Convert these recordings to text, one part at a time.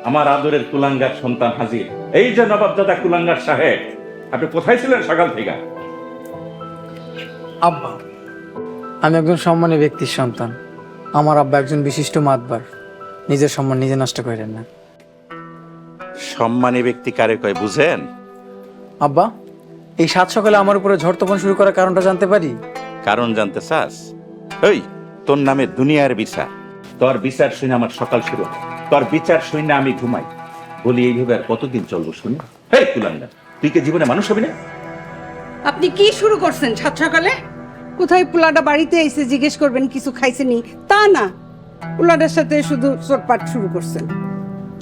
আমার আদরের কুলাঙ্গার সন্তান হাজির। এই যে নবাবজাদা কুলাঙ্গার সাহেব, আপনি কোথায় ছিলেন সকাল থেকে? আব্বা, আমি একজন সম্মানী ব্যক্তির সন্তান। আমার আব্বা একজন বিশিষ্ট মাতবার। নিজের সম্মান নিজে নষ্ট করেন না। সম্মানী ব্যক্তি কারে কয় বুঝেন? আব্বা, এই সাত সকালে আমার উপরে ঝড় তখন শুরু করার কারণটা জানতে পারি? কারণ জানতে চাস? ওই তোর নামে দুনিয়ার বিচার, তোর বিচার শুনে আমার সকাল শুরু হয়, তোর বিচার শুনে আমি ঘুমাই। বলি এইভাবে আর কতদিন চলবো শুনি? হেই কুলাঙ্গা, তুই কি জীবনে মানুষ হবি না? আপনি কি শুরু করছেন সাত সকালে? কোথায় পোলাটা বাড়িতে এসে জিজ্ঞেস করবেন কিছু খাইছেনি? তা না, পোলাটার সাথে শুধু চটপাট শুরু করছেন।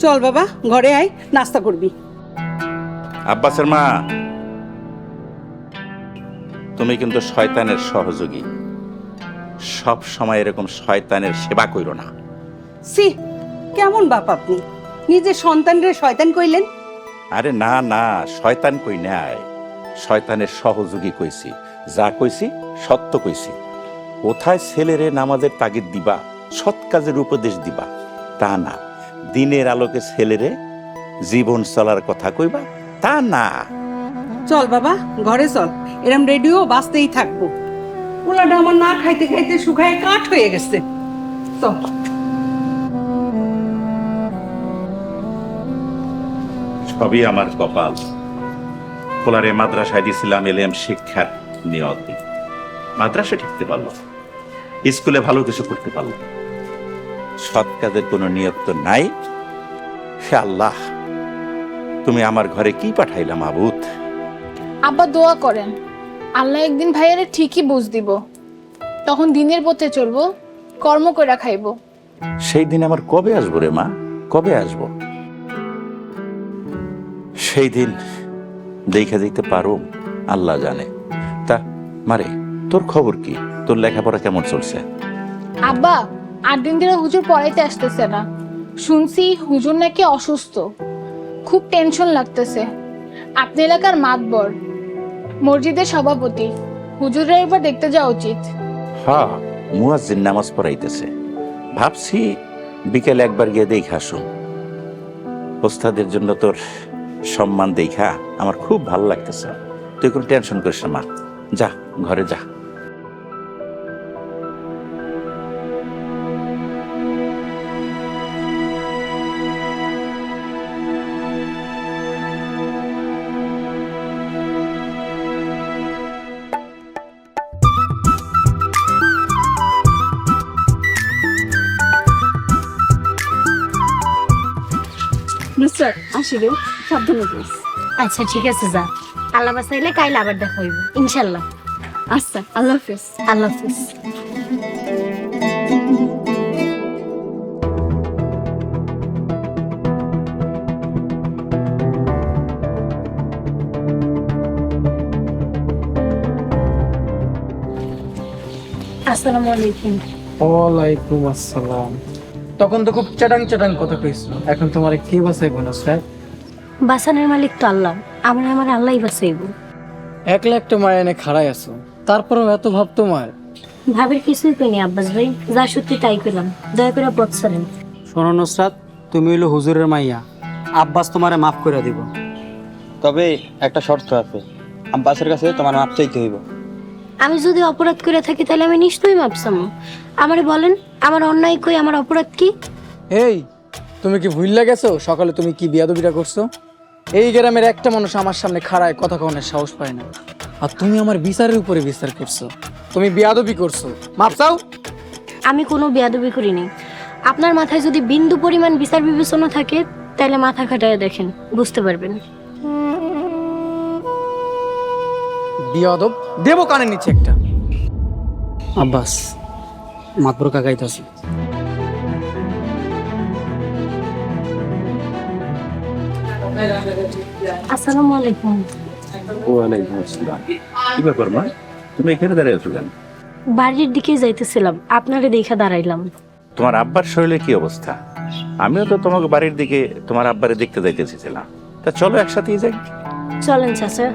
চল বাবা, ঘরে আয়, নাস্তা করবি। আব্বাসের মা, তুমি কিন্তু শয়তানের সহযোগী। সব সময় এরকম শয়তানের সেবা কইরো না। সি, কেমন বাপ আপনি? নিজের সন্তানরে শয়তান কইলেন? আরে না না, শয়তান কই নাই, শয়তানের সহযোগী কইছি। যা কইছি সত্য কইছি। কোথায় ছেলেরে নামাজের তাগিদ দিবা, সৎ কাজের উপদেশ দিবা, তা না। দিনের আলোকে ছেলেরে জীবন চলার কথা কইবা, তা না। চল বাবা, ঘরে চল। এরম রেডিও বাজতেই থাকবো। পোলাটা আমার না খাইতে খাইতে শুকায় কাঠ হয়ে গেছে। চল। সবই আমার কপাল। পোলারে মাদ্রাসায় দিয়েছিলাম এলেম শিক্ষার নিয়তে, মাদ্রাসা ঠিকতে পারলো, স্কুলে ভালো কিছু করতে পারলো। সৎ কাজের কোনো নিয়ত তো নাই। হে আল্লাহ, তুমি আমার ঘরে কি পাঠাইলা মাবুদ? আব্বা দোয়া করেন, আল্লাহ একদিন ভাইয়ারে ঠিকই বুঝ দিব। তখন দিনের পথে চলবো, কর্ম কইরা খাইবো। সেই দিন আমার কবে আসবো রে মা, কবে আসবো? সেই দিন দেখা দিতে পারো আল্লাহ জানে। তা মারে, তোর খবর কি? তোর লেখাপড়া কেমন চলছে? আব্বা 8 দিন ধরে হুজুর পড়াইতে আসতেছে না। শুনছি হুজুর নাকি অসুস্থ, খুব টেনশন লাগতেছে। আপনি এলাকার মাতবর, মসজিদের সভাপতি, হুজুরের একবার দেখতে যাওয়া উচিত। হ্যাঁ, মুয়াজ্জিন নামাজ পড়াইতেছে। ভাবছি বিকেলে একবার গিয়ে দেখে আসুন। ওস্তাদের জন্য তোর সম্মান দেখা আমার খুব ভালো লাগতেছে। তুই কোনো টেনশন করিস না মা, যা ঘরে যা। মিস্টার, আসি রে, সাবধানে যাইস। আচ্ছা ঠিক আছে, যা। আল্লাহ বাসাইলে কাইলে আবার দেখা হইব ইনশাল্লাহ। আচ্ছা, আল্লাহ হাফেজ। আল্লাহ হাফিজ। আসসালামু আলাইকুম। ওয়ালাইকুম আসসালাম। তখন তো খুব চাটাং চাটাং কথা কইছো, এখন তোমার কে বাসাই বোন স্যার? বাসানের মালিক তো আল্লাহ, আমার আল্লাহই বাসাইব। একলা একটা মায়া এনে খাড়াই আছো, তারপরেও এত ভাব তোমার? ভাবের কিছুই কইনি আব্বাস ভাই, যা সত্যি তাই কইলাম, দয়া করে পথ ছাড়েন। শোনো নুসরাত, তুমি হইলো হুজুরের মাইয়া, আব্বাস তোমারে মাফ করে দিব। তবে একটা শর্ত আছে, আব্বাসের কাছে তোমার মাপ চাইতে হইব। আমি যদি অপরাধ করে থাকি তাহলে আমি নিশ্চয়ই মাপ চামু। আমারে বলেন, আমার অন্যায় কই, আমার অপরাধ কি? এই, তুমি কি ভুইল্লা গেছো সকালে তুমি কি বিয়াদবিটা করছো? এই গ্রামের একটা মানুষ আমার সামনে খাড়ায় কথা কওয়ার সাহস পায় না, আর তুমি আমার বিচারের উপরে বিচার করছো। তুমি বিয়াদবি করছো, মাপ চাও। আমি কোনো বেয়াদবি করিনি। আপনার মাথায় যদি বিন্দু পরিমাণ বিচার বিবেচনা থাকে তাহলে মাথা খাটায় দেখেন, বুঝতে পারবেন। বিয়াদব দেবো কানের নিচে একটা। আব্বাস, মাতবর কাকাইতাছে। আসসালামু আলাইকুম। ওয়ালাইকুম আসসালাম। কি ব্যাপার মা, তুমি এখানে দাঁড়িয়ে আছো কেন? বাড়ির দিকে যাইতেছিলাম, আপনারে দেখা দাঁড়াইলাম। তোমার আব্বার শরীরে কি অবস্থা? আমিও তো তোমাকে বাড়ির দিকে তোমার আব্বারে দেখতে যাইতেছিলাম। তা চলো একসাথেই যাই। চলেন চাচা।